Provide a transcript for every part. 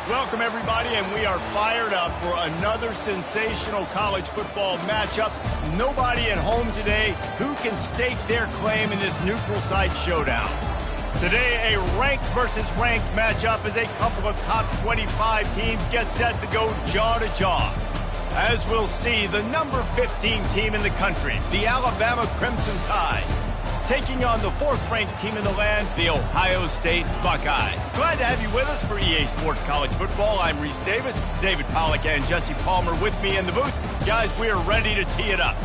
Welcome, everybody, and we are fired up for another sensational college football matchup. Nobody at home today who can stake their claim in this neutral site showdown. Today, a ranked versus ranked matchup as a couple of top 25 teams get set to go jaw to jaw. As we'll see, the number 15 team in the country, the Alabama Crimson Tide, taking on the fourth-ranked team in the land, the Ohio State Buckeyes. Glad to have you with us for EA Sports College Football. I'm Reese Davis, David Pollack and Jesse Palmer with me in the booth. Guys, we are ready to tee it up.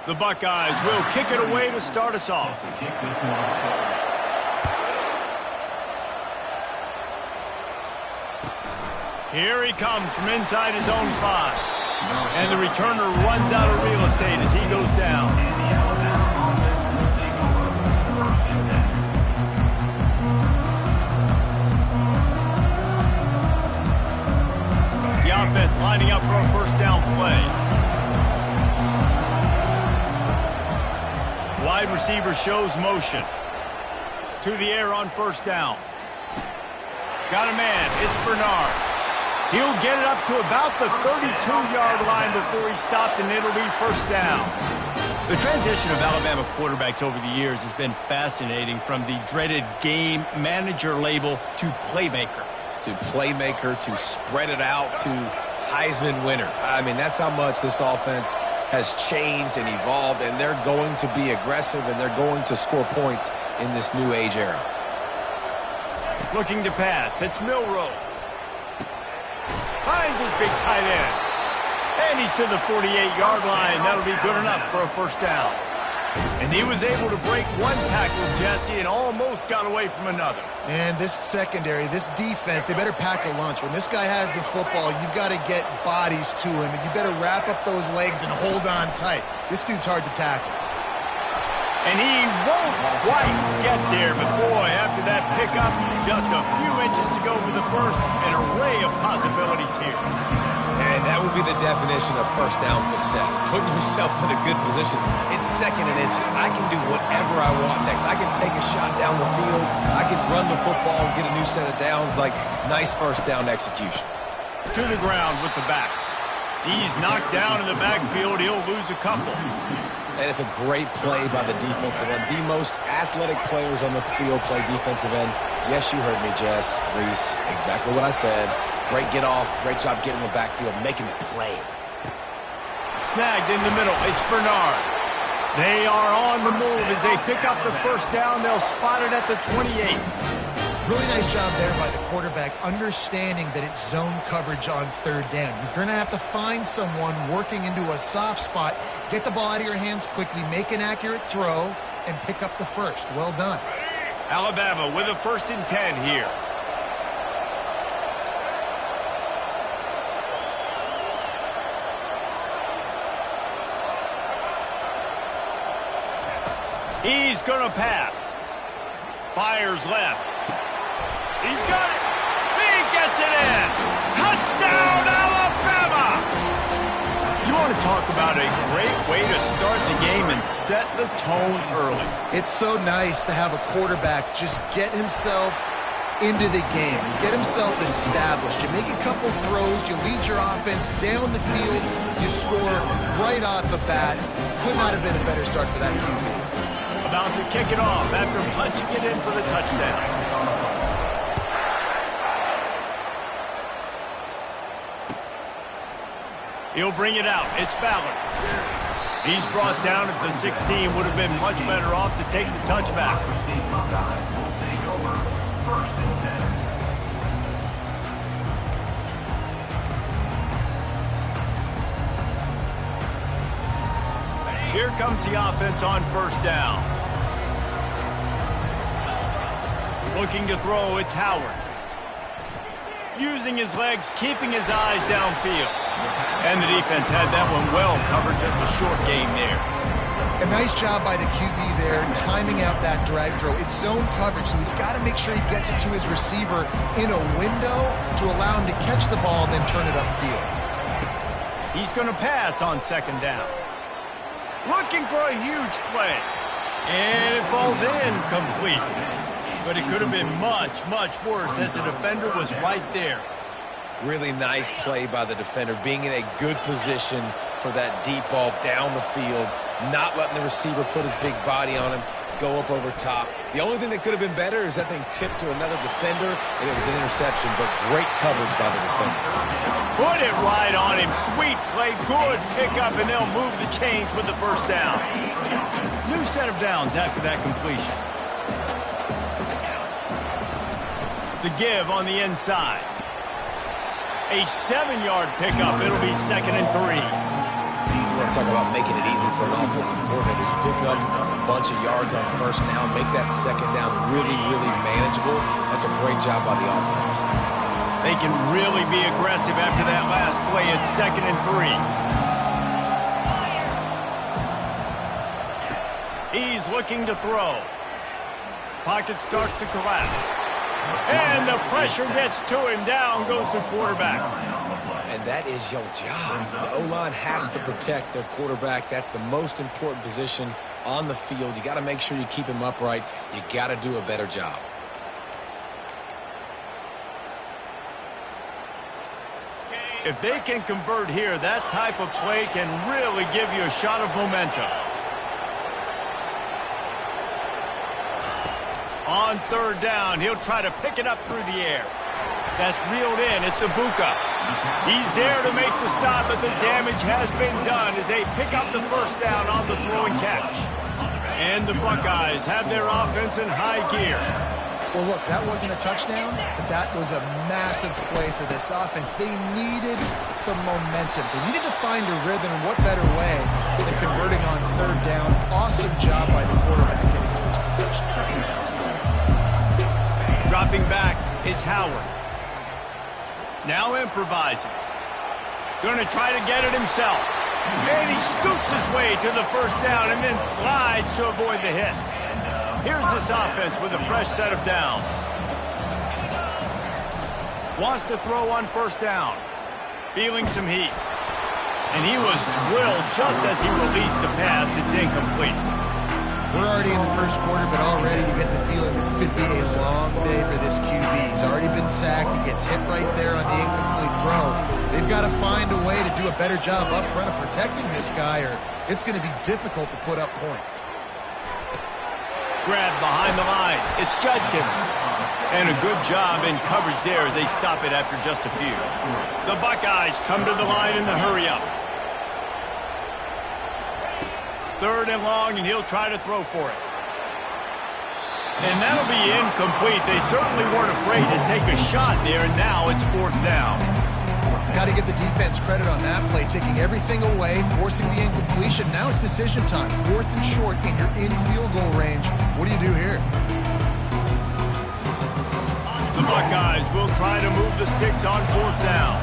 The Buckeyes will kick it away to start us off. Here he comes from inside his own 5. And the returner runs out of real estate as he goes down. The offense lining up for a first down play. Wide receiver shows motion. To the air on first down. Got a man. It's Bernard. He'll get it up to about the 32-yard line before he stopped, and it'll be first down. The transition of Alabama quarterbacks over the years has been fascinating, from the dreaded game manager label to playmaker. To spread it out to Heisman winner. I mean, that's how much this offense has changed and evolved, and they're going to be aggressive, and they're going to score points in this new age era. Looking to pass. It's Milroe. Finds his big tight end. And he's to the 48-yard line. That'll be good enough for a first down. And he was able to break one tackle, Jesse, and almost got away from another. And this secondary, this defense, they better pack a lunch. When this guy has the football, you've got to get bodies to him, and you better wrap up those legs and hold on tight. This dude's hard to tackle. And he won't quite get there, but boy, after that pickup, just a few inches to go for the first. An array of possibilities here. And that would be the definition of first down success. Putting yourself in a good position. It's second and inches. I can do whatever I want next. I can take a shot down the field. I can run the football and get a new set of downs. Like, nice first down execution. To the ground with the back. He's knocked down in the backfield. He'll lose a couple. And it's a great play by the defensive end. The most athletic players on the field play defensive end. Yes, you heard me, Jess, Reese. Exactly what I said. Great get off. Great job getting the backfield, making the play. Snagged in the middle. It's Bernard. They are on the move as they pick up the first down. They'll spot it at the 28. Really nice job there by the quarterback, understanding that it's zone coverage on third down. You're going to have to find someone working into a soft spot, get the ball out of your hands quickly, make an accurate throw, and pick up the first. Well done. Alabama with a 1st and 10 here. He's going to pass. Fires left. He's got it. He gets it in. Touchdown, Alabama! You want to talk about a great way to start the game and set the tone early. It's so nice to have a quarterback just get himself into the game. You get himself established. You make a couple throws. You lead your offense down the field. You score right off the bat. Could not have been a better start for that QB. About to kick it off after punching it in for the touchdown. He'll bring it out. It's Ballard. He's brought down at the 16. Would have been much better off to take the touchback. Here comes the offense on first down. Looking to throw, it's Howard. Using his legs, keeping his eyes downfield. And the defense had that one well covered, just a short game there. A nice job by the QB there, timing out that drag throw. It's zone coverage, so he's got to make sure he gets it to his receiver in a window to allow him to catch the ball and then turn it upfield. He's going to pass on second down. Looking for a huge play. And it falls incomplete. But it could have been much, much worse as the defender was right there. Really nice play by the defender, being in a good position for that deep ball down the field, not letting the receiver put his big body on him, go up over top. The only thing that could have been better is that thing tipped to another defender, and it was an interception, but great coverage by the defender. Put it right on him. Sweet play, good pickup, and they'll move the chains with the first down. New set of downs after that completion. The give on the inside. A 7-yard pickup. It'll be 2nd and 3. You want to talk about making it easy for an offensive coordinator. You pick up a bunch of yards on first down, make that second down really, really manageable. That's a great job by the offense. They can really be aggressive after that last play. It's 2nd and 3. He's looking to throw. Pocket starts to collapse. And the pressure gets to him. Down goes the quarterback. And that is your job. The O-line has to protect their quarterback. That's the most important position on the field. You got to make sure you keep him upright. You got to do a better job. If they can convert here, that type of play can really give you a shot of momentum. On third down, he'll try to pick it up through the air. That's reeled in. It's Ibuka. He's there to make the stop, but the damage has been done as they pick up the first down on the throw and catch. And the Buckeyes have their offense in high gear. Well, look, that wasn't a touchdown, but that was a massive play for this offense. They needed some momentum. They needed to find a rhythm, and what better way than converting on third down. Awesome job by the quarterback getting first possession. Dropping back, it's Howard. Now improvising. Going to try to get it himself. And he scoots his way to the first down and then slides to avoid the hit. Here's this offense with a fresh set of downs. Wants to throw on first down. Feeling some heat. And he was drilled just as he released the pass. It's incomplete. We're already in the first quarter, but already you get the feeling this could be a long day for this QB. He's already been sacked. He gets hit right there on the incomplete throw. They've got to find a way to do a better job up front of protecting this guy, or it's going to be difficult to put up points. Grab behind the line. It's Judkins. And a good job in coverage there as they stop it after just a few. The Buckeyes come to the line in the hurry-up. Third and long, and he'll try to throw for it. And that'll be incomplete. They certainly weren't afraid to take a shot there, and now it's fourth down. Got to give the defense credit on that play, taking everything away, forcing the incompletion. Now it's decision time. Fourth and short, and you're in field goal range. What do you do here? The Buckeyes will try to move the sticks on fourth down.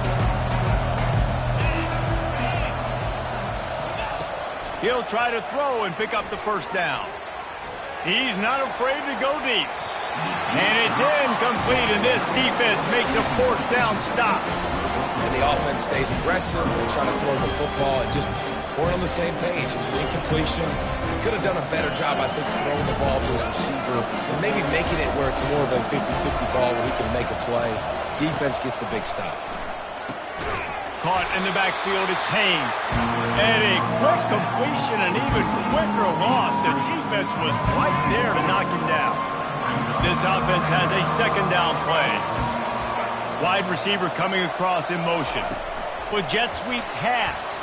He'll try to throw and pick up the first down. He's not afraid to go deep. And it's incomplete, and this defense makes a fourth down stop. And the offense stays aggressive. They try to throw the football and just weren't on the same page. It was an incompletion. He could have done a better job, I think, throwing the ball to his receiver and maybe making it where it's more of a 50-50 ball where he can make a play. Defense gets the big stop. Caught in the backfield, it's Haynes. And a quick completion, an even quicker loss. The defense was right there to knock him down. This offense has a second down play. Wide receiver coming across in motion. With jet sweep pass.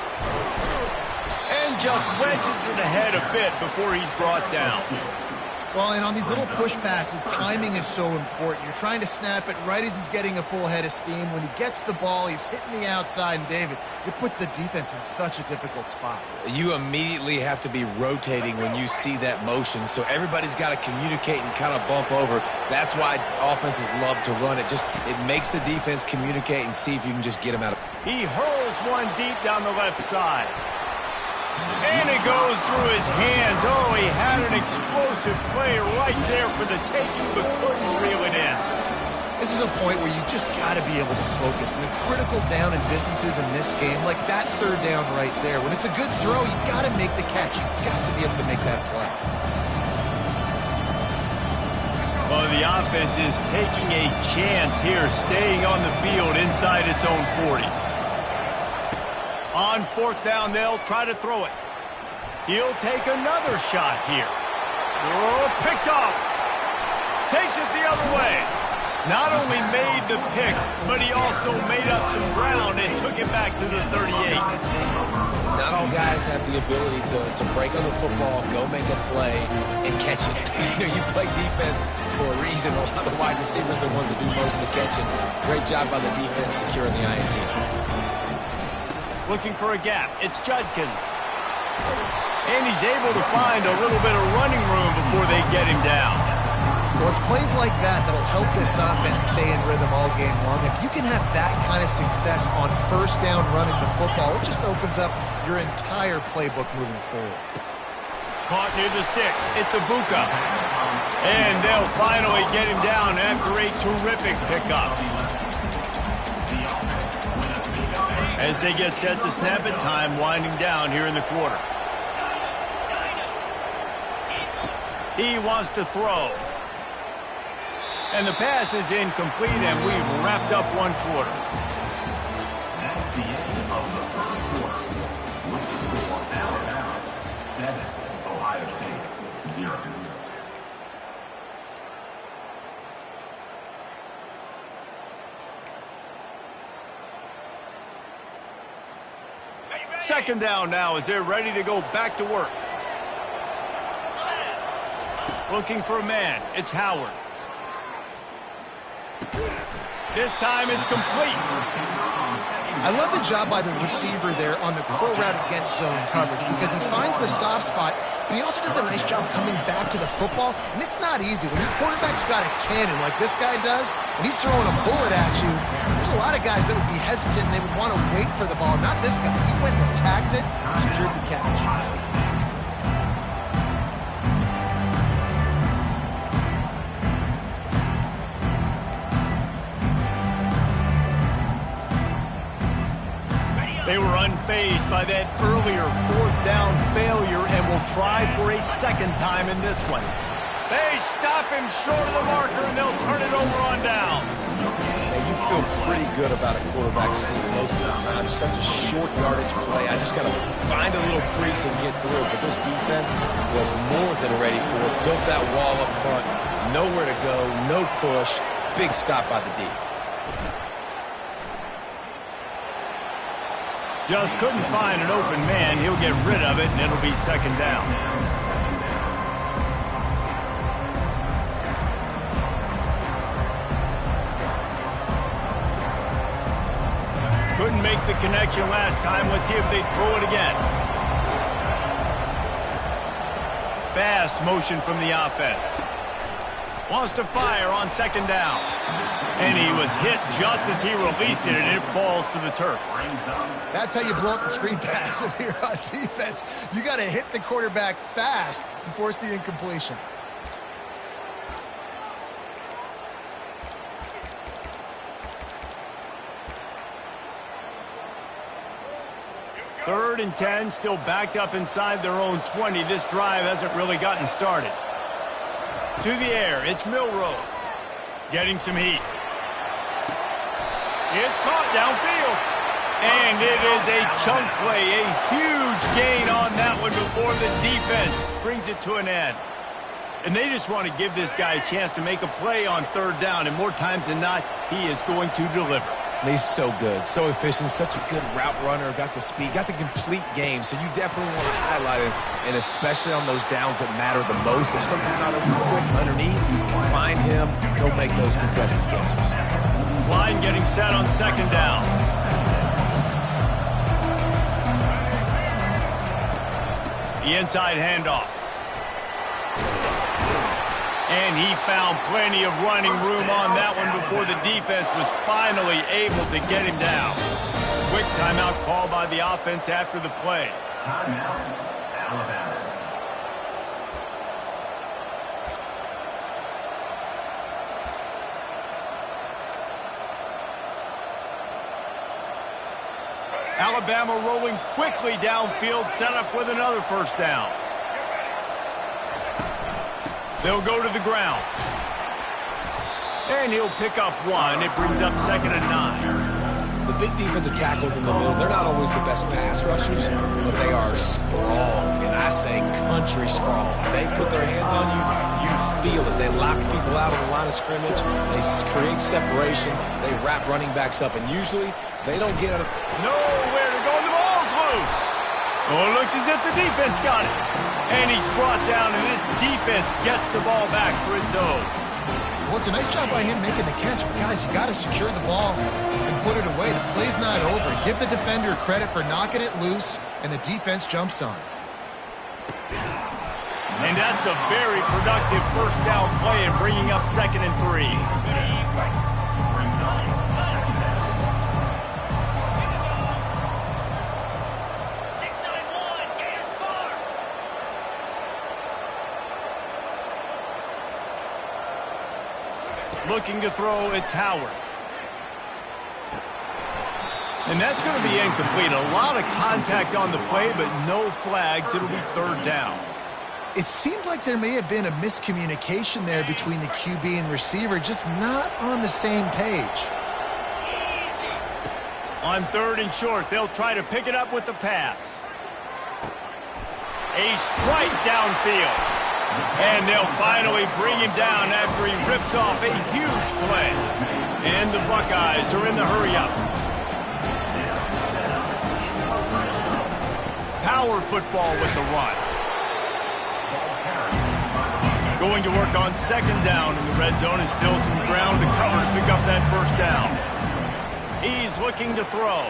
And just wedges it ahead a bit before he's brought down. Well, and on these little push passes, timing is so important. You're trying to snap it right as he's getting a full head of steam. When he gets the ball, he's hitting the outside, and David, it puts the defense in such a difficult spot. You immediately have to be rotating when you see that motion, so everybody's got to communicate and kind of bump over. That's why offenses love to run it. It makes the defense communicate and see if you can just get him out of. He hurls one deep down the left side. And it goes through his hands. Oh, he had an explosive play right there for the taking, but couldn't reel it in. This is a point where you just got to be able to focus. And the critical down and distances in this game, like that third down right there, when it's a good throw, you got to make the catch. You got to be able to make that play. Well, the offense is taking a chance here, staying on the field inside its own 40. On fourth down, they'll try to throw it. He'll take another shot here. Oh, picked off. Takes it the other way. Not only made the pick, but he also made up some ground and took it back to the 38. Not all guys have the ability to break on the football, go make a play, and catch it. You know, you play defense for a reason. A lot of the wide receivers are the ones that do most of the catching. Great job by the defense securing the INT. Looking for a gap. It's Judkins. And he's able to find a little bit of running room before they get him down. Well, it's plays like that that'll help this offense stay in rhythm all game long. If you can have that kind of success on first down running the football, it just opens up your entire playbook moving forward. Caught near the sticks. It's Ibuka. And they'll finally get him down after a terrific pickup. As they get set to snap it, time winding down here in the quarter. He wants to throw. And the pass is incomplete, and we've wrapped up one quarter. That's the end of the first quarter. With the score Alabama 7, Ohio State 0. Second down now as they're ready to go back to work. Looking for a man. It's Howard. This time it's complete. I love the job by the receiver there on the curl route against zone coverage because he finds the soft spot, but he also does a nice job coming back to the football, and it's not easy. When your quarterback's got a cannon like this guy does, and he's throwing a bullet at you, there's a lot of guys that would be hesitant and they would want to wait for the ball. Not this guy. He went and attacked it and secured the catch. They were unfazed by that earlier fourth down failure and will try for a second time in this one. They stop him short of the marker and they'll turn it over on down. Now, you feel pretty good about a quarterback sneak most of the time. Such a short yardage play. I just got to find a little crease and get through. But this defense was more than ready for it. Built that wall up front. Nowhere to go. No push. Big stop by the D. Just couldn't find an open man. He'll get rid of it, and it'll be second down. Couldn't make the connection last time. Let's see if they throw it again. Fast motion from the offense. Wants to fire on second down. And he was hit just as he released it, and it falls to the turf. That's how you blow up the screen pass if you're on defense. You got to hit the quarterback fast and force the incompletion. Third and 10, still backed up inside their own 20. This drive hasn't really gotten started. To the air, it's Milroe. Getting some heat. It's caught downfield. And it is a chunk play, a huge gain on that one before the defense brings it to an end. And they just want to give this guy a chance to make a play on third down, and more times than not, he is going to deliver. He's so good, so efficient, such a good route runner, got the speed, got the complete game, so you definitely want to highlight him, and especially on those downs that matter the most. If something's not open quick underneath, find him, he'll make those contested catches. Line getting set on second down. The inside handoff. And he found plenty of running room on that one before the defense was finally able to get him down. Quick timeout call by the offense after the play. Timeout, Alabama. Alabama rolling quickly downfield, set up with another first down. They'll go to the ground. And he'll pick up one. It brings up 2nd and 9. The big defensive tackles in the middle, they're not always the best pass rushers, but they are strong, and I say country strong. They put their hands on you, you feel it. They lock people out on the line of scrimmage. They create separation. They wrap running backs up, and usually they don't get out of... Nowhere to go, and the ball's loose. Oh, it looks as if the defense got it. And he's brought down, and this defense gets the ball back for its own. Well, it's a nice job by him making the catch, but guys, you got to secure the ball and put it away. The play's not over. Give the defender credit for knocking it loose, and the defense jumps on it. And that's a very productive first down play and bringing up 2nd and 3. Looking to throw, it's Howard. And that's going to be incomplete. A lot of contact on the play, but no flags. It'll be 3rd down. It seemed like there may have been a miscommunication there between the QB and receiver, just not on the same page. On 3rd and short, they'll try to pick it up with the pass. A strike downfield. And they'll finally bring him down after he rips off a huge play. And the Buckeyes are in the hurry-up. Power football with the run. Going to work on 2nd down in the red zone, and still some ground to cover to pick up that first down. He's looking to throw.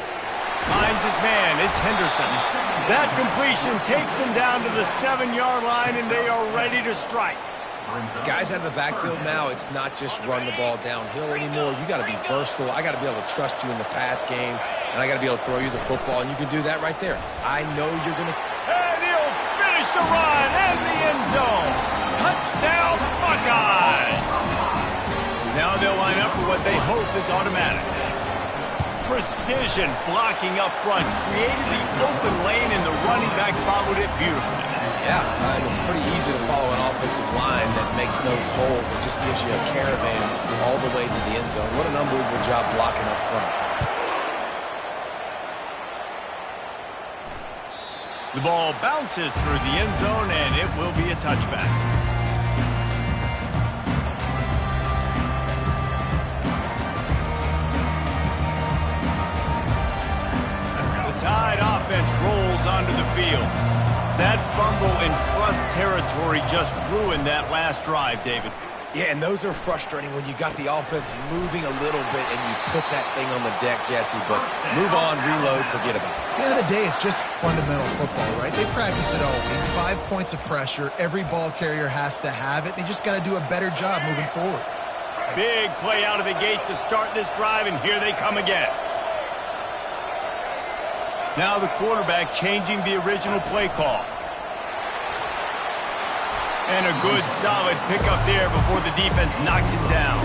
Finds his man. It's Henderson. That completion takes him down to the 7-yard line, and they are ready to strike. Guys out of the backfield now, it's not just run the ball downhill anymore. You got to be versatile. I got to be able to trust you in the pass game, and I got to be able to throw you the football, and you can do that right there. I know you're going to... And he'll finish the run and the end zone. Touchdown, Buckeyes! Now they'll line up for what they hope is automatic. Precision blocking up front, created the open lane, and the running back followed it beautifully. Yeah, and it's pretty easy to follow an offensive line that makes those holes and just gives you a caravan all the way to the end zone. What an unbelievable job blocking up front. The ball bounces through the end zone, and it will be a touchback. Tide offense rolls onto the field. That fumble in plus territory just ruined that last drive, David. Yeah, and those are frustrating when you got the offense moving a little bit and you put that thing on the deck, Jesse, but move on, reload, forget about it. At the end of the day, it's just fundamental football, right? They practice it all week. 5 points of pressure. Every ball carrier has to have it. They just got to do a better job moving forward. Big play out of the gate to start this drive, and here they come again. Now the quarterback changing the original play call. And a good, solid pickup there before the defense knocks him down.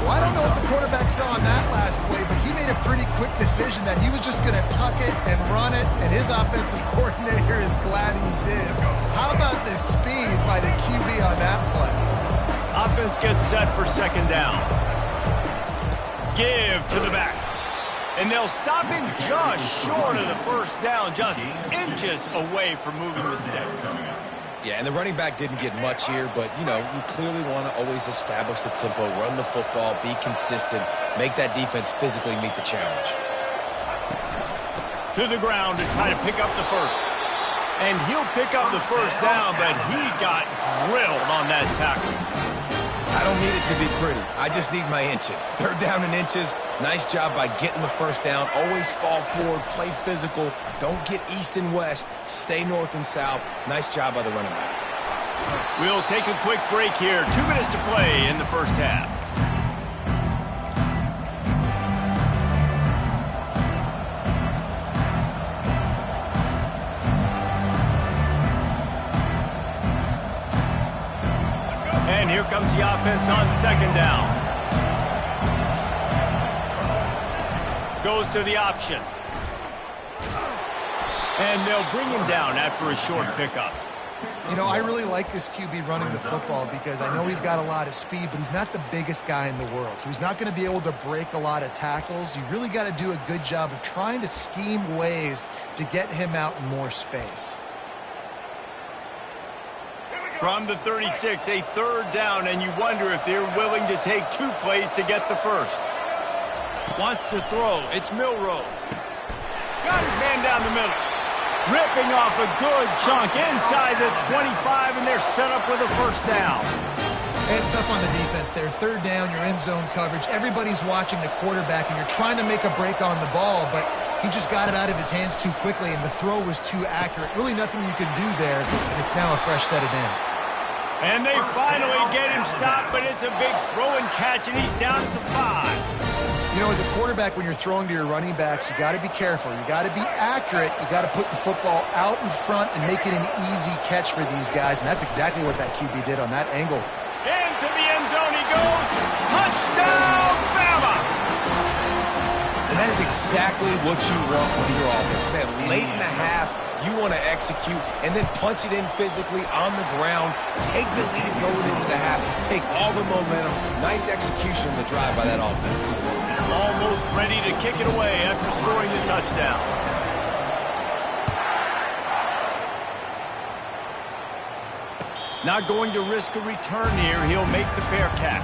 Well, I don't know what the quarterback saw on that last play, but he made a pretty quick decision that he was just going to tuck it and run it, and his offensive coordinator is glad he did. How about the speed by the QB on that play? Offense gets set for 2nd down. Give to the back. And they'll stop him just short of the first down, just inches away from moving the sticks. Yeah, and the running back didn't get much here, but, you know, you clearly want to always establish the tempo, run the football, be consistent, make that defense physically meet the challenge. To the ground to try to pick up the first. And he'll pick up the first down, but he got drilled on that tackle. I don't need it to be pretty. I just need my inches. 3rd down and inches. Nice job by getting the first down. Always fall forward, play physical. Don't get east and west. Stay north and south. Nice job by the running back. We'll take a quick break here. 2 minutes to play in the first half. offense on second down. Goes to the option. And they'll bring him down after a short pickup. You know, I really like this QB running the football because I know he's got a lot of speed, but he's not the biggest guy in the world. So he's not going to be able to break a lot of tackles. You really got to do a good job of trying to scheme ways to get him out in more space. From the 36, a third down, and you wonder if they're willing to take 2 plays to get the first. Wants to throw. It's Milroe. Got his man down the middle. Ripping off a good chunk inside the 25, and they're set up with a first down. It's tough on the defense there. Third down, you're in zone coverage. Everybody's watching the quarterback, and you're trying to make a break on the ball, but he just got it out of his hands too quickly, and the throw was too accurate. Really nothing you can do there, and it's now a fresh set of downs. And they finally get him stopped, but it's a big throw and catch, and he's down at the 5. You know, as a quarterback, when you're throwing to your running backs, you got to be careful. You got to be accurate. You got to put the football out in front and make it an easy catch for these guys, and that's exactly what that QB did on that angle. Into the end zone he goes. Touchdown, Bama! And that is exactly what you want from your offense, man. Late in the half, you want to execute and then punch it in physically on the ground. Take the lead going into the half. Take all the momentum. Nice execution of the drive by that offense. Almost ready to kick it away after scoring the touchdown. Not going to risk a return here. He'll make the fair catch.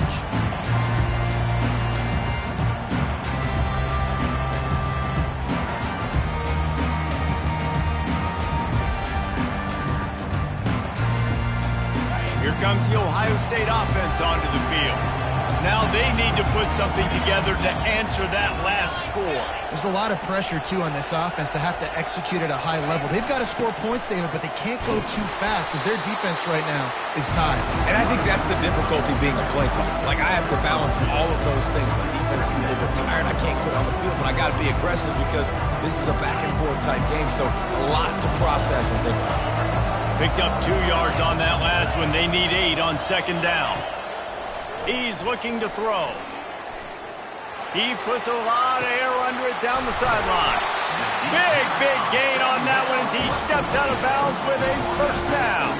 Here comes the Ohio State offense onto the field. Now they need to put something together to answer that last score. There's a lot of pressure, too, on this offense to have to execute at a high level. They've got to score points, David, but they can't go too fast because their defense right now is tied. And I think that's the difficulty being a play caller. Like, I have to balance all of those things. My defense is a little bit tired. I can't put on the field, but I got to be aggressive because this is a back-and-forth type game, so a lot to process and think about. Picked up 2 yards on that last one. They need 8 on second down. He's looking to throw. He puts a lot of air under it down the sideline. Big gain on that one as he steps out of bounds with a first down.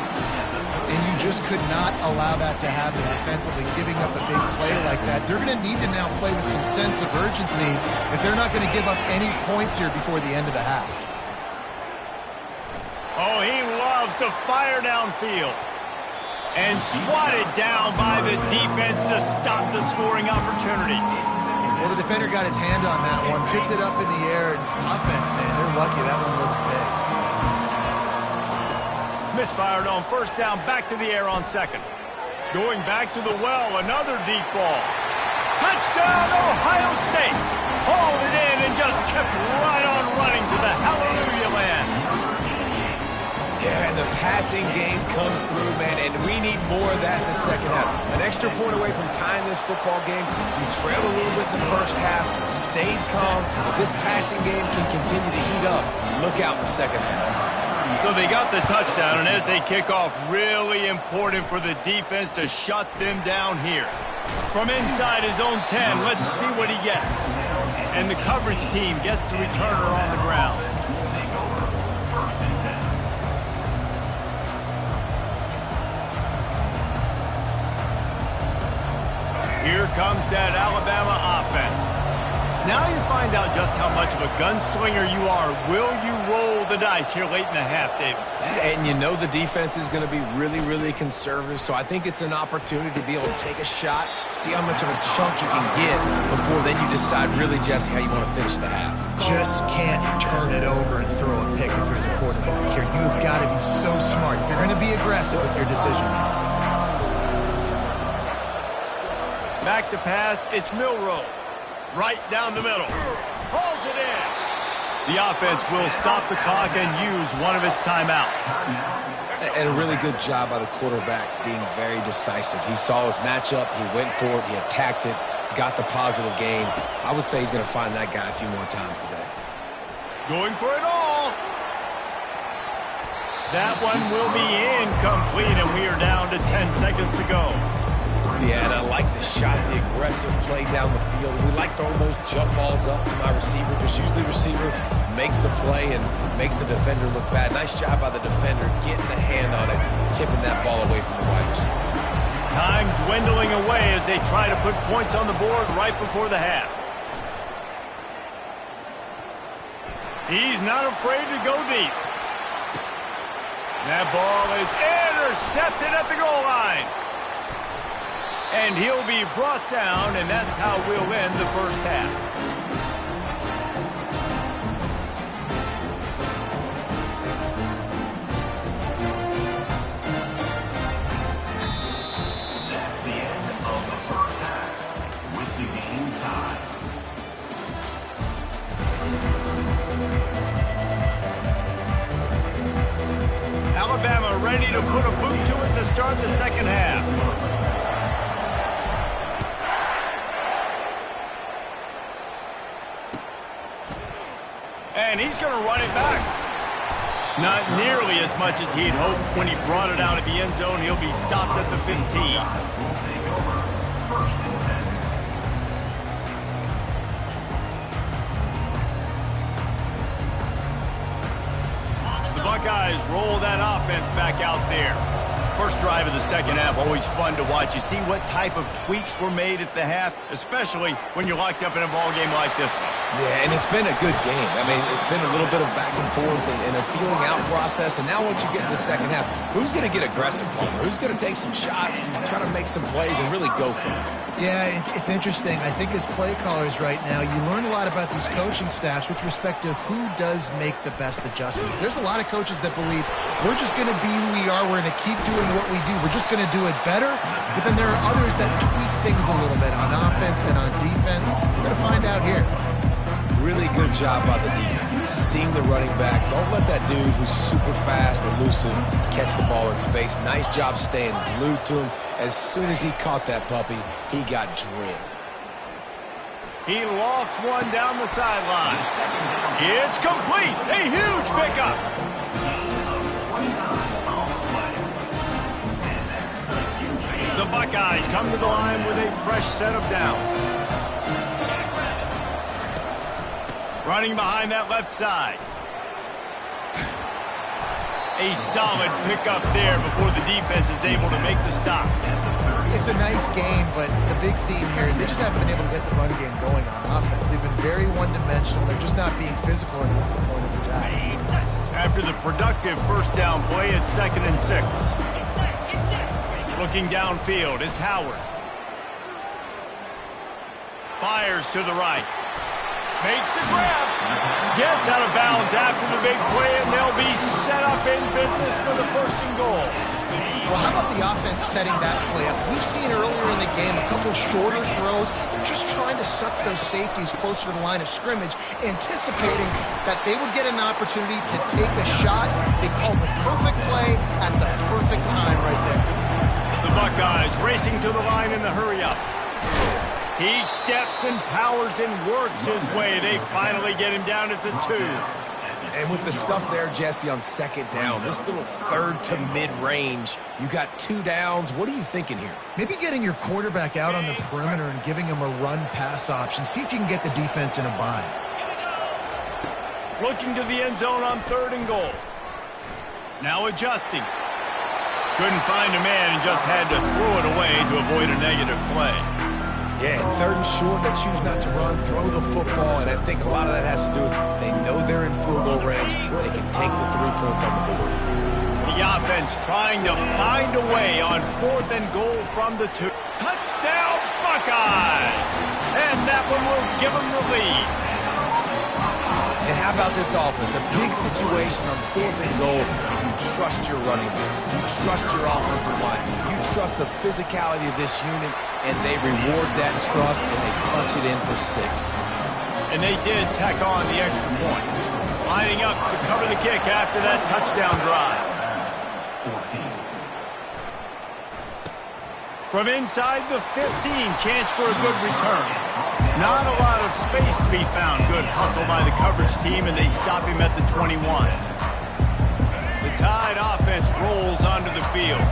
And you just could not allow that to happen defensively, giving up a big play like that. They're going to need to now play with some sense of urgency if they're not going to give up any points here before the end of the half. Oh, he loves to fire downfield. And swatted down by the defense to stop the scoring opportunity. Well, the defender got his hand on that one, tipped it up in the air, and offense, man, they're lucky that one wasn't picked. Misfired on first down, back to the air on second. Going back to the well, another deep ball. Touchdown, Ohio State! Hauled it in and just kept right on running to the hallelujah land. Yeah, and the passing game comes through, man, and we need more of that in the second half. An extra point away from tying this football game. We trailed a little bit in the first half, stayed calm. If this passing game can continue to heat up, look out in the second half. So they got the touchdown, and as they kick off, really important for the defense to shut them down here. From inside his own 10, let's see what he gets. And the coverage team gets the returner on the ground. Here comes that Alabama offense. Now you find out just how much of a gunslinger you are. Will you roll the dice here late in the half, David? And you know the defense is going to be really conservative, so I think it's an opportunity to be able to take a shot, see how much of a chunk you can get before then you decide really, Jesse, how you want to finish the half. Just can't turn it over and throw a pick if you're the quarterback here. You've got to be so smart. If you're going to be aggressive with your decision. Back to pass, it's Milroe. Right down the middle. Hauls it in. The offense will stop the clock and use one of its timeouts. And a really good job by the quarterback being very decisive. He saw his matchup, he went for it, he attacked it, got the positive gain. I would say he's going to find that guy a few more times today. Going for it all. That one will be incomplete, and we are down to 10 seconds to go. Yeah, and I like the shot, the aggressive play down the field. We like throwing those jump balls up to my receiver because usually the receiver makes the play and makes the defender look bad. Nice job by the defender getting a hand on it, tipping that ball away from the wide receiver. Time dwindling away as they try to put points on the board right before the half. He's not afraid to go deep. That ball is intercepted at the goal line. And he'll be brought down, and that's how we'll end the first half. That's the end of the first half, with the game tied. Alabama ready to put a boot to it to start the second half. And he's going to run it back. Not nearly as much as he'd hoped when he brought it out of the end zone. He'll be stopped at the 15. Will take over first and 10. The Buckeyes roll that offense back out there. First drive of the second half, always fun to watch. You see what type of tweaks were made at the half, especially when you're locked up in a ball game like this one. Yeah, and it's been a good game. I mean, it's been a little bit of back and forth and a feeling out process. And now once you get in the second half, who's going to get aggressive, Palmer? Who's going to take some shots and try to make some plays and really go for it? Yeah, it's interesting. I think as play callers right now, you learn a lot about these coaching staffs with respect to who does make the best adjustments. There's a lot of coaches that believe we're just going to be who we are. We're going to keep doing what we do. We're just going to do it better. But then there are others that tweak things a little bit on offense and on defense. We're going to find out here. Really good job by the defense. Seeing the running back. Don't let that dude who's super fast, elusive, catch the ball in space. Nice job staying glued to him. As soon as he caught that puppy, he got drilled. He lofts one down the sideline. It's complete. A huge pickup. The Buckeyes come to the line with a fresh set of downs. Running behind that left side. A solid pickup there before the defense is able to make the stop. It's a nice game, but the big theme here is they just haven't been able to get the run game going on offense. They've been very one-dimensional. They're just not being physical enough at the point of attack. After the productive first down play, it's 2nd and 6. Looking downfield, it's Howard. Fires to the right. Makes the grab. Gets out of bounds after the big play, and they'll be set up in business for the 1st and goal. Well, how about the offense setting that play up? We've seen earlier in the game a couple shorter throws. They're just trying to suck those safeties closer to the line of scrimmage, anticipating that they would get an opportunity to take a shot. They called the perfect play at the perfect time right there. The Buckeyes racing to the line in the hurry-up. He steps and powers and works his way. They finally get him down at the 2. And with the stuff there, Jesse, on 2nd down, this little 3rd to mid-range, you got 2 downs. What are you thinking here? Maybe getting your quarterback out on the perimeter and giving him a run-pass option. See if you can get the defense in a bind. Looking to the end zone on 3rd and goal. Now adjusting. Couldn't find a man and just had to throw it away to avoid a negative play. Yeah, 3rd and short, they choose not to run, throw the football, and I think a lot of that has to do with they know they're in field goal range. They can take the 3 points on the board. The offense trying to find a way on 4th and goal from the 2. Touchdown, Buckeyes! And that one will give them the lead. And how about this offense? A big situation on 4th and goal. You trust your running back. You trust your offensive line. You trust the physicality of this unit, and they reward that trust, and they punch it in for 6. And they did tack on the extra point. Lining up to cover the kick after that touchdown drive. 14. From inside the 15, chance for a good return. Not a lot of space to be found. Good hustle by the coverage team, and they stop him at the 21. The Tide offense rolls onto the field.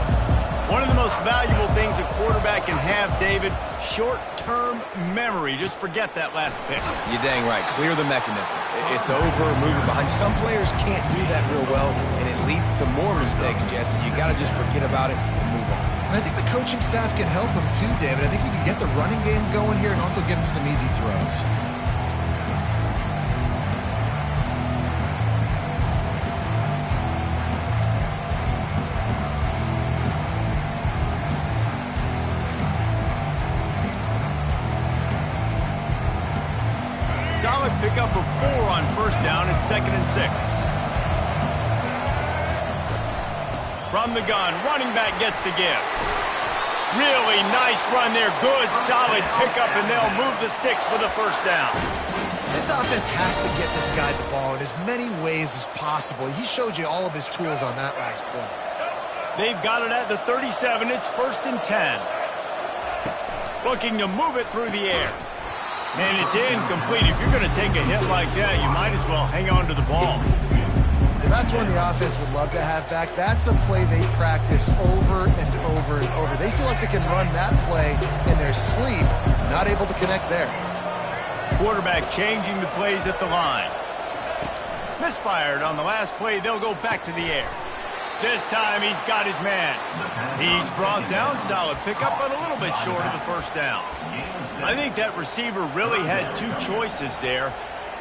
One of the most valuable things a quarterback can have, David, short-term memory. Just forget that last pick. You're dang right. Clear the mechanism. It's over, move it behind you. Some players can't do that real well, and it leads to more mistakes, Jesse. You got to just forget about it and move on. And I think the coaching staff can help him too, David. I think you can get the running game going here and also give him some easy throws. Solid pickup of 4 on first down. It's 2nd and 6. From the gun, running back gets to give. Really nice run there. Good, solid pickup, and they'll move the sticks for the first down. This offense has to get this guy the ball in as many ways as possible. He showed you all of his tools on that last play. They've got it at the 37. It's 1st and 10. Looking to move it through the air. And it's incomplete. If you're going to take a hit like that, you might as well hang on to the ball. That's one the offense would love to have back. That's a play they practice over and over and over. They feel like they can run that play in their sleep, not able to connect there. Quarterback changing the plays at the line. Misfired on the last play. They'll go back to the air. This time he's got his man. He's brought down. Solid pickup, but a little bit short of the first down. I think that receiver really had 2 choices there.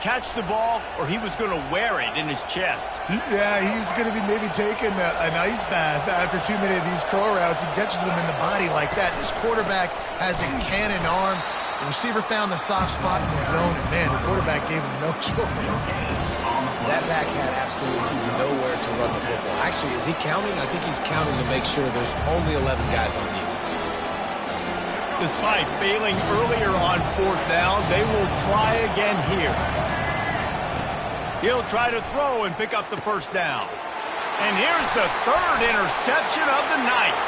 Catch the ball, or he was going to wear it in his chest. Yeah, he's going to be maybe taking an ice bath after too many of these crow routes. He catches them in the body like that. This quarterback has a cannon arm. The receiver found the soft spot in the zone, and man, the quarterback gave him no choice. That back had absolutely nowhere to run the football. Actually, is he counting? I think he's counting to make sure there's only 11 guys on defense. Despite failing earlier on 4th down, they will try again here. He'll try to throw and pick up the first down. And here's the 3rd interception of the night.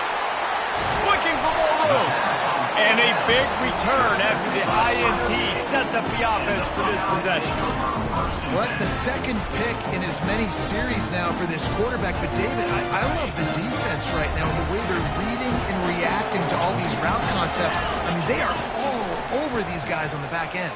Looking for more room. And a big return after the INT sets up the offense for this possession. Well, that's the 2nd pick in as many series now for this quarterback. But, David, I love the defense right now, the way they're reading and reacting to all these route concepts. I mean, they are all over these guys on the back end.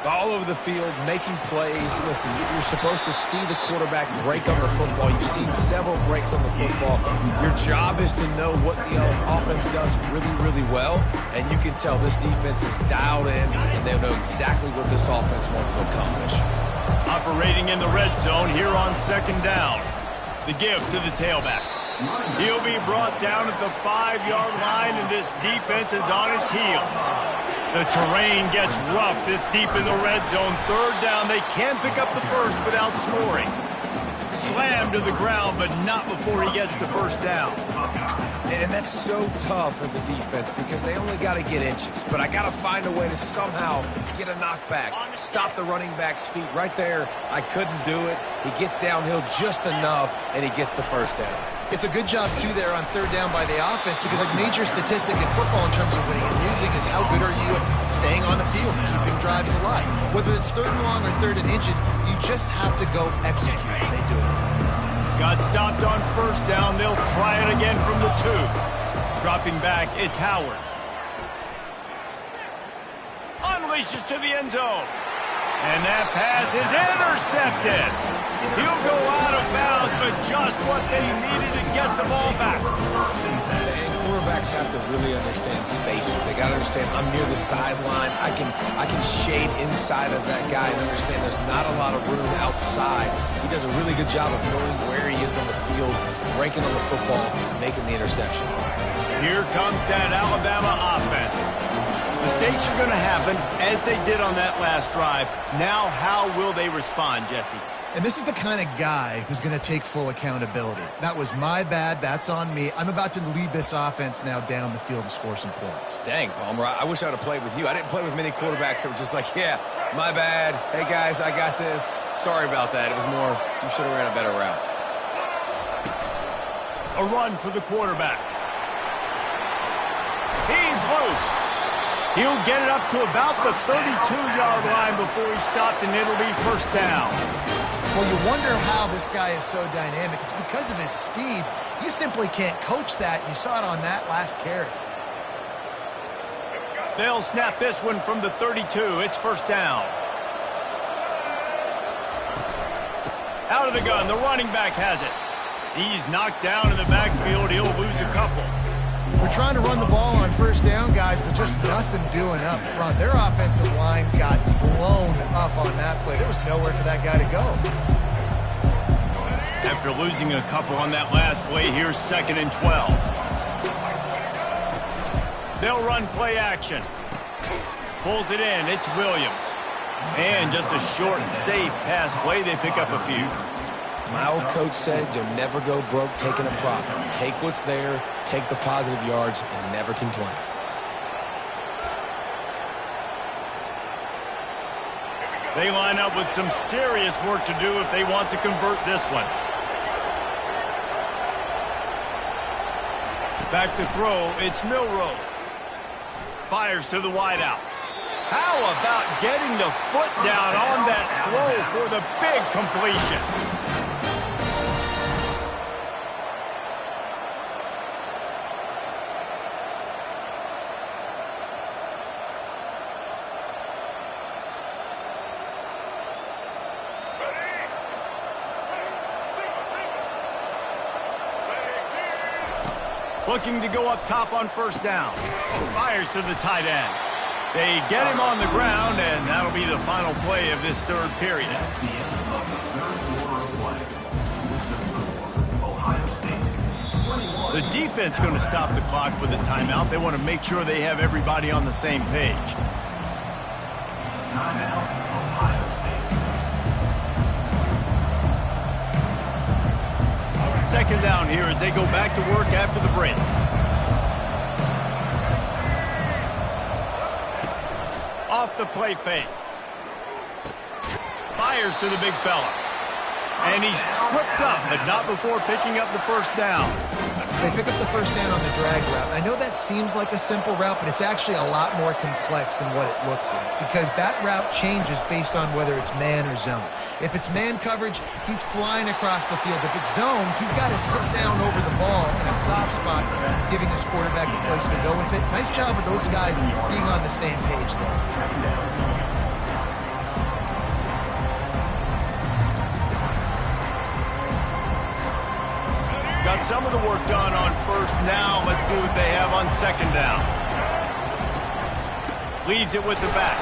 All over the field, making plays. Listen, you're supposed to see the quarterback break on the football. You've seen several breaks on the football. Your job is to know what the offense does really, really well. And you can tell this defense is dialed in, and they know exactly what this offense wants to accomplish. Operating in the red zone here on 2nd down. The give to the tailback. He'll be brought down at the 5-yard line, and this defense is on its heels. The terrain gets rough this deep in the red zone. 3rd down, they can pick up the first without scoring. Slammed to the ground, but not before he gets the first down. And that's so tough as a defense because they only got to get inches. But I got to find a way to somehow get a knockback, stop the running back's feet right there. I couldn't do it. He gets downhill just enough, and he gets the first down. It's a good job, too, there on 3rd down by the offense because a major statistic in football in terms of winning and losing is how good are you at staying on the field and keeping drives alive. Whether it's 3rd and long or 3rd and inches, you just have to go execute, and they do it. Got stopped on first down. They'll try it again from the 2. Dropping back, it's Howard. Unleashes to the end zone. And that pass is intercepted. He'll go out of bounds, but just what they needed to get the ball back. And quarterbacks have to really understand spacing. They got to understand I'm near the sideline. I can shade inside of that guy and understand there's not a lot of room outside. He does a really good job of knowing where he is on the field, breaking on the football, making the interception. Here comes that Alabama offense. Mistakes are going to happen, as they did on that last drive. Now, how will they respond, Jesse? And this is the kind of guy who's going to take full accountability. That was my bad. That's on me. I'm about to lead this offense now down the field and score some points. Dang, Palmer, I wish I would have played with you. I didn't play with many quarterbacks that were just like, yeah, my bad. Hey, guys, I got this. Sorry about that. It was more, you should have ran a better route. A run for the quarterback. He's loose. He'll get it up to about the 32-yard line before he stopped, and it'll be first down. Well, you wonder how this guy is so dynamic. It's because of his speed. You simply can't coach that. You saw it on that last carry. They'll snap this one from the 32. It's first down. Out of the gun, the running back has it. He's knocked down in the backfield. He'll lose a couple. We're trying to run the ball on first down, guys, but just nothing doing up front. Their offensive line got blown up on that play. There was nowhere for that guy to go. After losing a couple on that last play, here's 2nd and 12. They'll run play action. Pulls it in. It's Williams. And just a short, safe pass play. They pick up a few. My old coach said you'll never go broke taking a profit. Take what's there, take the positive yards, and never complain. They line up with some serious work to do if they want to convert this one. Back to throw, it's Milroe. Fires to the wideout. How about getting the foot down on that throw for the big completion? Looking to go up top on first down. Fires to the tight end. They get him on the ground, and that'll be the final play of this third period. That's the end of the third quarter of play. With the score, Ohio State 21. The defense going to stop the clock with a timeout. They want to make sure they have everybody on the same page. Timeout, Ohio State. 2nd down here as they go back to work after the break. Off the play fake. Fires to the big fella. And he's tripped up, but not before picking up the first down. They pick up the first down on the drag route. I know that seems like a simple route, but it's actually a lot more complex than what it looks like because that route changes based on whether it's man or zone. If it's man coverage, he's flying across the field. If it's zone, he's got to sit down over the ball in a soft spot, giving his quarterback a place to go with it. Nice job of those guys being on the same page there. Got some of the work done on first. Now let's see what they have on 2nd down. Leaves it with the back.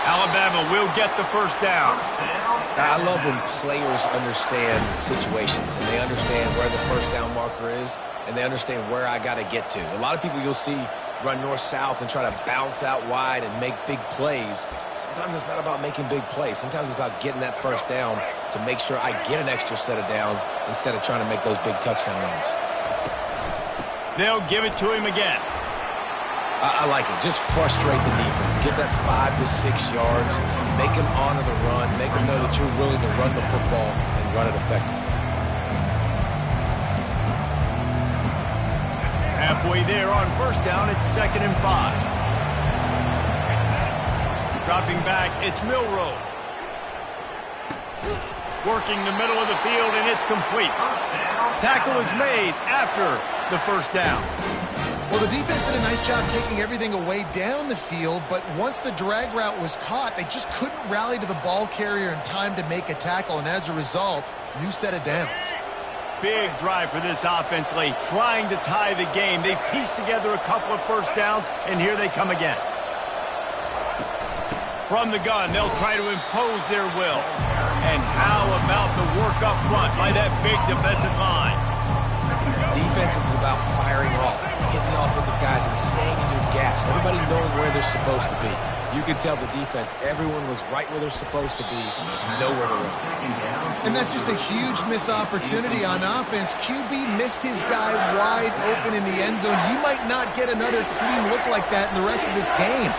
Alabama will get the first down. I love when players understand situations and they understand where the first down marker is and they understand where I got to get to. A lot of people you'll see run north-south and try to bounce out wide and make big plays. Sometimes it's not about making big plays. Sometimes it's about getting that first down to make sure I get an extra set of downs instead of trying to make those big touchdown runs. They'll give it to him again. I like it. Just frustrate the defense. Get that 5 to 6 yards. Make them honor the run. Make them know that you're willing to run the football and run it effectively. Halfway there on first down, it's 2nd and 5. Dropping back, it's Milroe. Working the middle of the field, and it's complete. Tackle is made after the first down. Well, the defense did a nice job taking everything away down the field, but once the drag route was caught, they just couldn't rally to the ball carrier in time to make a tackle, and as a result, new set of downs. Big drive for this offense late, trying to tie the game. They pieced together a couple of first downs, and here they come again. From the gun, they'll try to impose their will. And how about the work up front by that big defensive line? Defense is about firing off, hitting the offensive guys and staying in your gaps. Everybody knowing where they're supposed to be. You can tell the defense, everyone was right where they're supposed to be, nowhere to run. And that's just a huge missed opportunity on offense. QB missed his guy wide open in the end zone. You might not get another clean look like that in the rest of this game.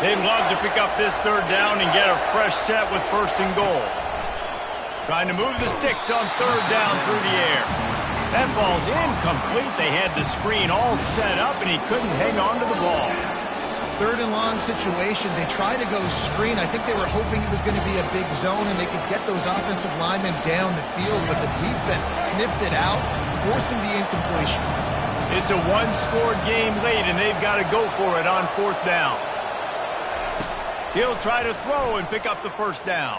They'd love to pick up this third down and get a fresh set with 1st and goal. Trying to move the sticks on 3rd down through the air. That ball's incomplete. They had the screen all set up, and he couldn't hang on to the ball. third and long situation. They tried to go screen. I think they were hoping it was going to be a big zone and they could get those offensive linemen down the field, but the defense sniffed it out, forcing the incompletion. It's a one-score game late, and they've got to go for it on fourth down. He'll try to throw and pick up the first down.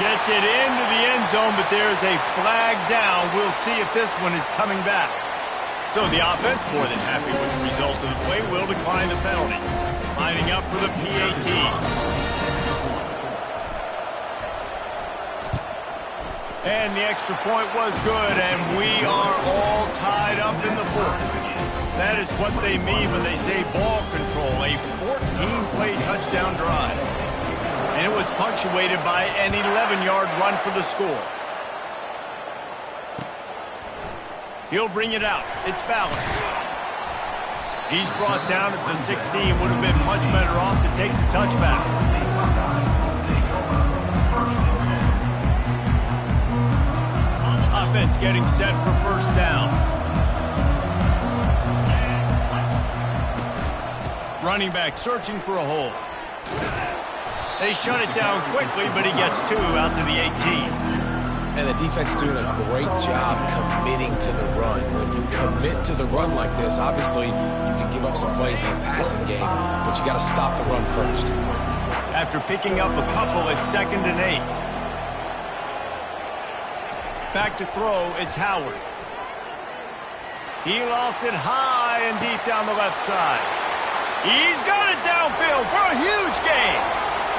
Gets it into the end zone, but there's a flag down. We'll see if this one is coming back. So the offense, more than happy with the result of the play, will decline the penalty. Lining up for the PAT. And the extra point was good, and we are all tied up in the fourth. That is what they mean when they say ball control, a 14-play touchdown drive. And it was punctuated by an 11-yard run for the score. He'll bring it out. It's balanced. He's brought down at the 16. Would have been much better off to take the touchback. Offense getting set for first down. Running back searching for a hole. They shut it down quickly, but he gets two out to the 18. And the defense doing a great job committing to the run. When you commit to the run like this, obviously you can give up some plays in the passing game, but you got to stop the run first. After picking up a couple, it's 2nd and 8. Back to throw, it's Howard. He lost it high and deep down the left side. He's got it downfield for a huge gain.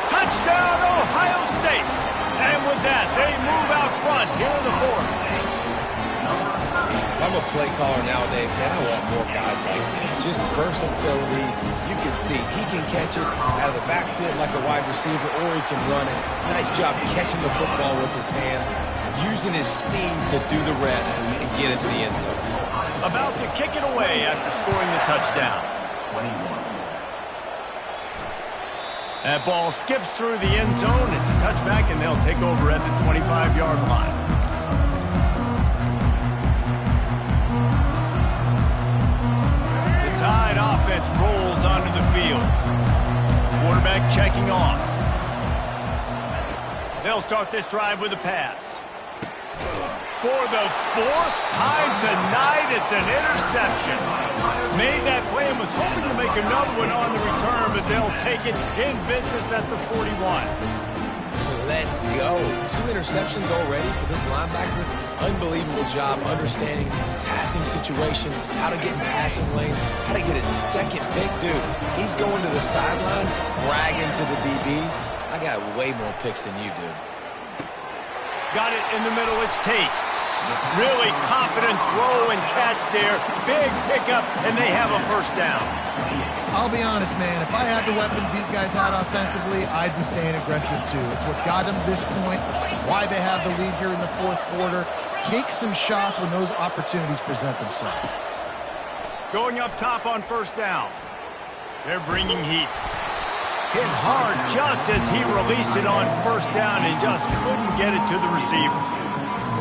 Touchdown, Ohio State. And with that, they move out front here in the fourth. If I'm a play caller nowadays, man, I want more guys like this. Just versatility. You can see he can catch it out of the backfield like a wide receiver, or he can run it. Nice job catching the football with his hands, using his speed to do the rest and get into the end zone. About to kick it away after scoring the touchdown. 21. That ball skips through the end zone. It's a touchback, and they'll take over at the 25-yard line. The Tide offense rolls onto the field. Quarterback checking off. They'll start this drive with a pass. For the fourth time tonight, it's an interception. Made that play and was hoping to make another one on the return, but they'll take it in business at the 41. Let's go. 2 interceptions already for this linebacker. Unbelievable job understanding passing situation, how to get in passing lanes, how to get his second pick. Dude, he's going to the sidelines, bragging to the DBs. I got way more picks than you do. Got it in the middle, it's Tate. Really confident throw and catch there. Big pickup, and they have a first down. I'll be honest, man. If I had the weapons these guys had offensively, I'd be staying aggressive too. It's what got them to this point. It's why they have the lead here in the fourth quarter. Take some shots when those opportunities present themselves. Going up top on first down. They're bringing heat. Hit hard just as he released it on first down and just couldn't get it to the receiver.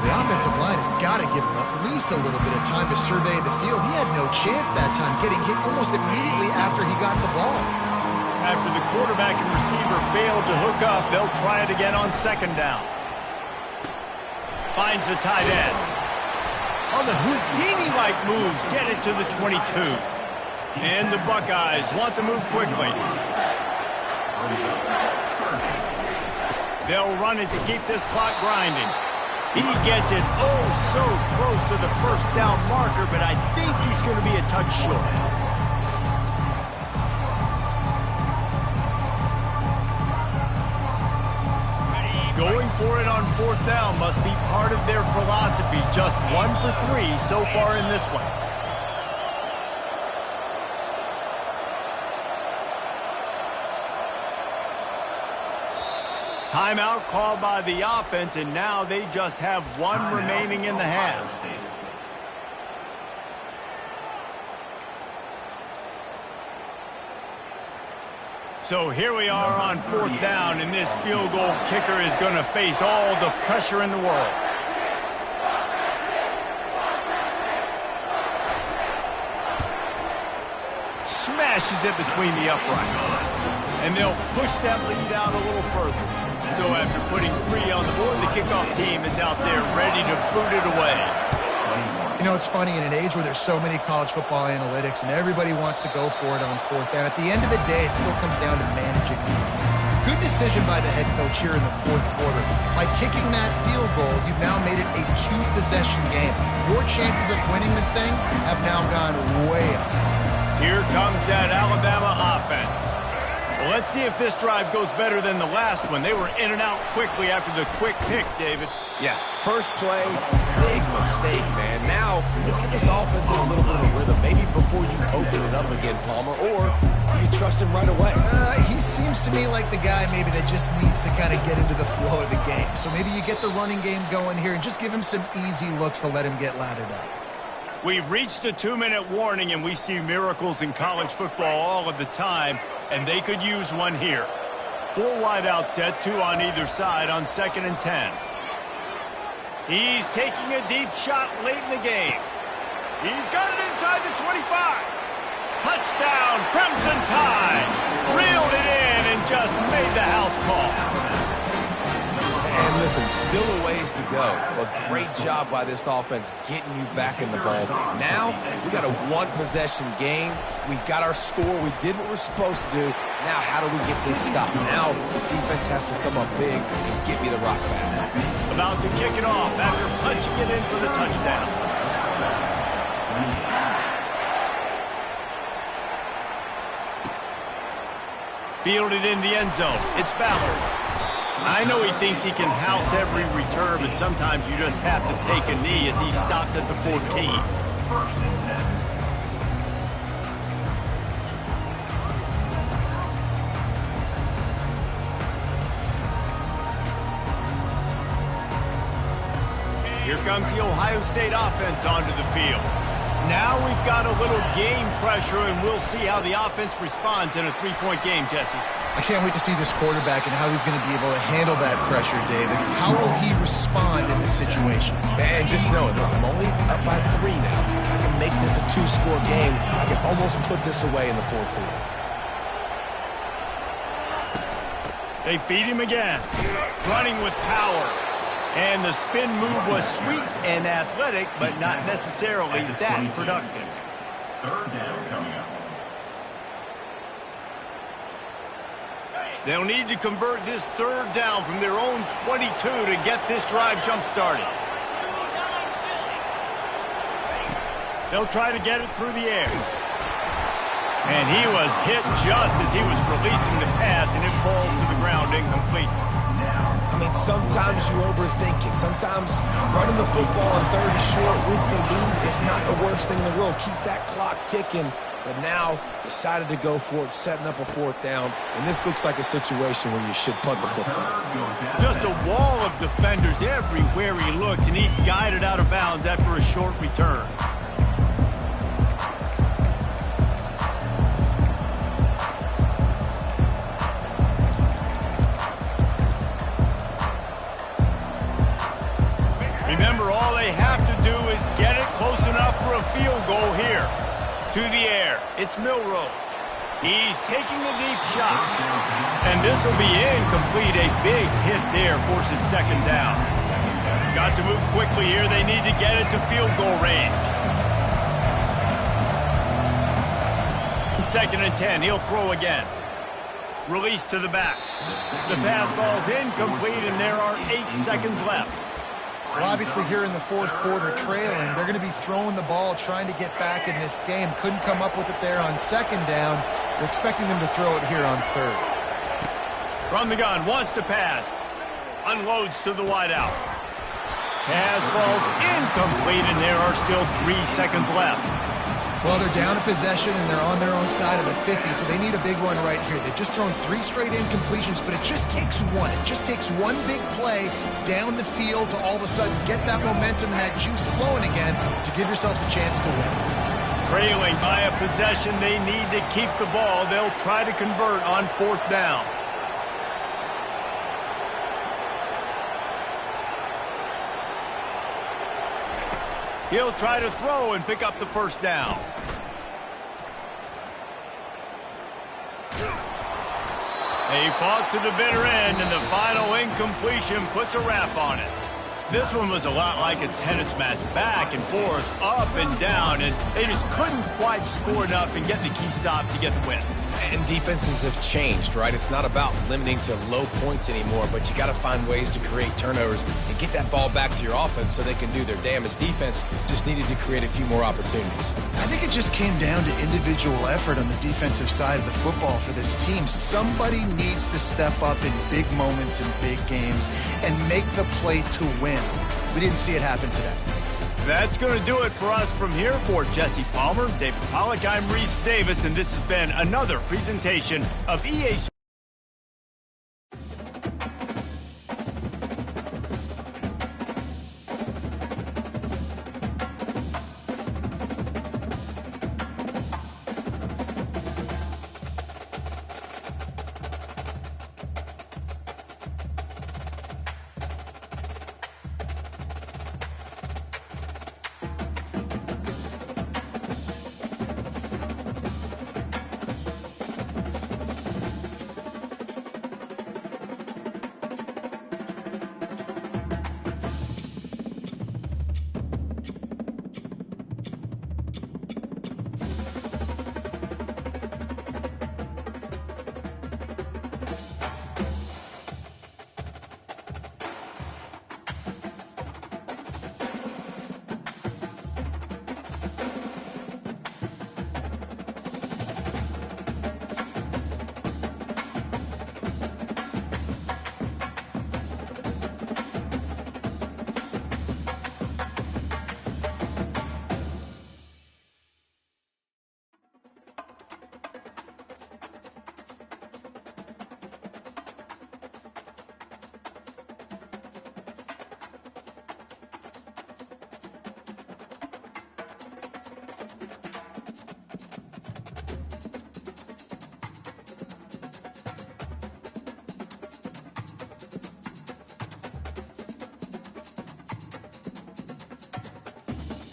The offensive line has got to give him at least a little bit of time to survey the field. He had no chance that time, getting hit almost immediately after he got the ball. After the quarterback and receiver failed to hook up, they'll try it again on second down. Finds the tight end. On the Houdini-like moves, get it to the 22. And the Buckeyes want to move quickly. They'll run it to keep this clock grinding. He gets it so close to the first down marker, but I think he's going to be a touch short. Going for it on fourth down must be part of their philosophy. Just 1 for 3 so far in this one. Timeout called by the offense, and now they just have 1 remaining in the half. So here we are on fourth down, and this field goal kicker is going to face all the pressure in the world. pushes it between the uprights. And they'll push that lead out a little further. So after putting 3 on the board, the kickoff team is out there ready to boot it away. You know, it's funny, in an age where there's so many college football analytics and everybody wants to go for it on 4th down, at the end of the day, it still comes down to managing. Good decision by the head coach here in the 4th quarter. By kicking that field goal, you've now made it a 2-possession game. Your chances of winning this thing have now gone way up. Here comes that Alabama offense. Well, let's see if this drive goes better than the last one. They were in and out quickly after the quick pick, David. Yeah, first play, big mistake, man. Now, let's get this offense in a little bit of a rhythm. Maybe before you open it up again, Palmer, or do you trust him right away? He seems to me like the guy maybe that just needs to kind of get into the flow of the game. So maybe you get the running game going here and just give him some easy looks to let him get laddered up. We've reached the 2-minute warning, and we see miracles in college football all of the time, and they could use one here. 4 wide out set, 2 on either side on 2nd and 10. He's taking a deep shot late in the game. He's got it inside the 25. Touchdown, Crimson Tide. Reeled it in and just made the house call. And listen, still a ways to go, but great job by this offense getting you back in the ball game. Now, we got a 1-possession game. We've got our score. We did what we're supposed to do. Now, how do we get this stopped? Now, the defense has to come up big and get me the rock back. About to kick it off after punching it in for the touchdown. Fielded in the end zone. It's Ballard. I know he thinks he can house every return, but sometimes you just have to take a knee as he stopped at the 14. Here comes the Ohio State offense onto the field. Now we've got a little game pressure, and we'll see how the offense responds in a 3-point game, Jesse. I can't wait to see this quarterback and how he's going to be able to handle that pressure, David. How will he respond in this situation? Man, just know it. Listen, I'm only up by 3 now. If I can make this a 2-score game, I can almost put this away in the 4th quarter. They feed him again. Running with power. And the spin move was sweet and athletic, but not necessarily that productive. 3rd down coming up. They'll need to convert this 3rd down from their own 22 to get this drive jump-started. They'll try to get it through the air. And he was hit just as he was releasing the pass, and it falls to the ground incomplete. I mean, sometimes you overthink it. Sometimes running the football on 3rd and short with the lead is not the worst thing in the world. Keep that clock ticking. But now decided to go for it, setting up a 4th down. And this looks like a situation where you should punt the football. Just a wall of defenders everywhere he looks, and he's guided out of bounds after a short return. Remember, all they have to do is get it close enough for a field goal here. To the air, it's Milroe. He's taking the deep shot. And this will be incomplete. A big hit there forces 2nd down. Got to move quickly here. They need to get it to field goal range. 2nd and 10. He'll throw again. Release to the back. The pass falls incomplete, and there are 8 seconds left. Well, obviously here in the 4th quarter trailing, they're going to be throwing the ball, trying to get back in this game. Couldn't come up with it there on 2nd down. They're expecting them to throw it here on 3rd. From the gun, wants to pass. Unloads to the wideout. Pass falls incomplete, and there are still 3 seconds left. Well, they're down a possession, and they're on their own side of the 50, so they need a big one right here. They've just thrown 3 straight incompletions, but it just takes one. It just takes one big play down the field to all of a sudden get that momentum and that juice flowing again to give yourselves a chance to win. Trailing by a possession, they need to keep the ball. They'll try to convert on 4th down. He'll try to throw and pick up the 1st down. They fought to the bitter end, and the final incompletion puts a wrap on it. This one was a lot like a tennis match, back and forth, up and down, and they just couldn't quite score enough and get the key stop to get the win. And defenses have changed, right? It's not about limiting to low points anymore, but you got to find ways to create turnovers and get that ball back to your offense so they can do their damage. Defense just needed to create a few more opportunities. I think it just came down to individual effort on the defensive side of the football for this team. Somebody needs to step up in big moments in big games and make the play to win. We didn't see it happen today. That's going to do it for us from here. For Jesse Palmer, David Pollack, I'm Reese Davis, and this has been another presentation of EA